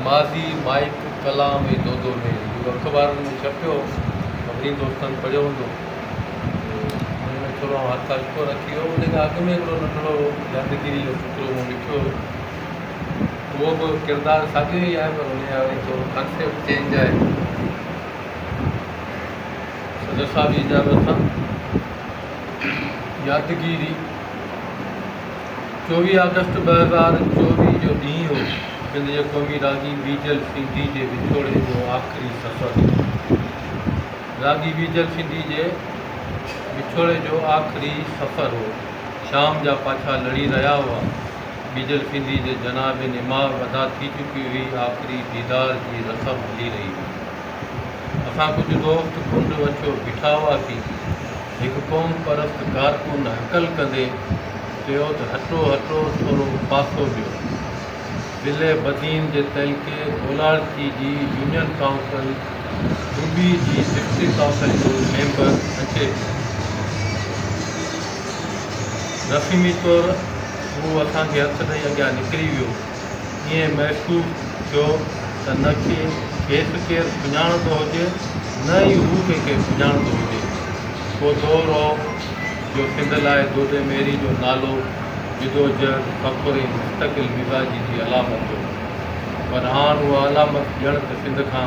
माज़ी mic कलाम ऐं दो में इहो अख़बारुनि में छपियो, सभिनी दोस्तनि पढ़ियो हूंदो। हुन में थोरो हथ हल्को रखी वियो। उन खां अॻु में हिकिड़ो नंढिड़ो यादगिरी जो टुकड़ो मूं लिखियो। उहो बि किरदारु साॻियो ई आहे, पर हुन जा वरी थोरो कॉन्सेप्ट चेंज आहे। सदर साहिब जी इजाज़त सां यादगिरी 24 अगस्त 2024 जो ॾींहुं हो। सिंध जे क़ौमी रागी बीजल सिंधी जे विछोड़े जो आख़िरी सफ़र। रागी बीजल सिंधी जे विछोड़े जो आख़िरी सफ़र हो। शाम जा पाछा लड़ी रहिया हुआ। बीजल सिंधी जे जनाब इमाम अदा थी चुकी हुई। आख़िरी दीदार जी रस्म हली रही हुई। असां कुझु दोस्त कुंड वचो बीठा हुआसीं। हिकु क़ौम परस्त कारकुन हकल कंदे चयो त हटो हटो थोरो पासो ॾियो। ज़िले बदीन जे तहलके ओलारची जी यूनियन काउंसिल डुबी जी डिस्ट्रिक्ट काउंसिल जो मेंबर अचे। रस्मी तौरु हू असांखे हथ ॾेई अॻियां निकिरी वियो। ईअं महसूसु थियो त न खेसि केरु सुञाणंदो हुजे, न ई हू कंहिंखे सुञाणंदो हुजे। को दौर हो जो सिंध लाइ दोदे मेरी जो नालो जिदोजहद फ़ख़्र ऐं मुस्तक़िल मिज़ाजी जी अलामत हो। पर हाणे उहा अलामत ॼण त सिंध खां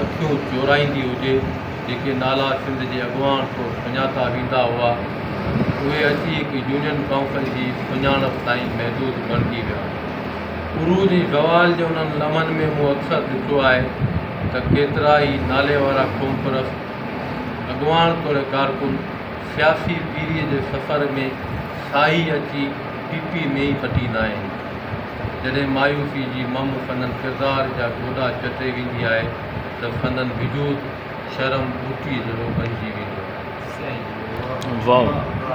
अखियूं चोराईंदी हुजे। जेके नाला सिंध जे अॻुवान तौरु सुञाता वेंदा हुआ, उहे अची हिकु यूनियन काउंसिल जी सुञाणप ताईं महदूद बणिजी विया। उरूज ऐं ज़वाल जे उन्हनि लम्हनि में मूं अक्सर ॾिठो आहे त केतिरा ई नाले वारा क़ौम परस्त अॻुवान तौरु कारकुन सियासी पीढ़ीअ जे सफ़र में साही अची पीपी में ई पटींदा आहिनि। जॾहिं मायूसी जी मम फननि किरदार जा गोॾा चटे वेंदी आहे त फननि विजूद शर्म बूटी जहिड़ो बणिजी वेंदो। वाह।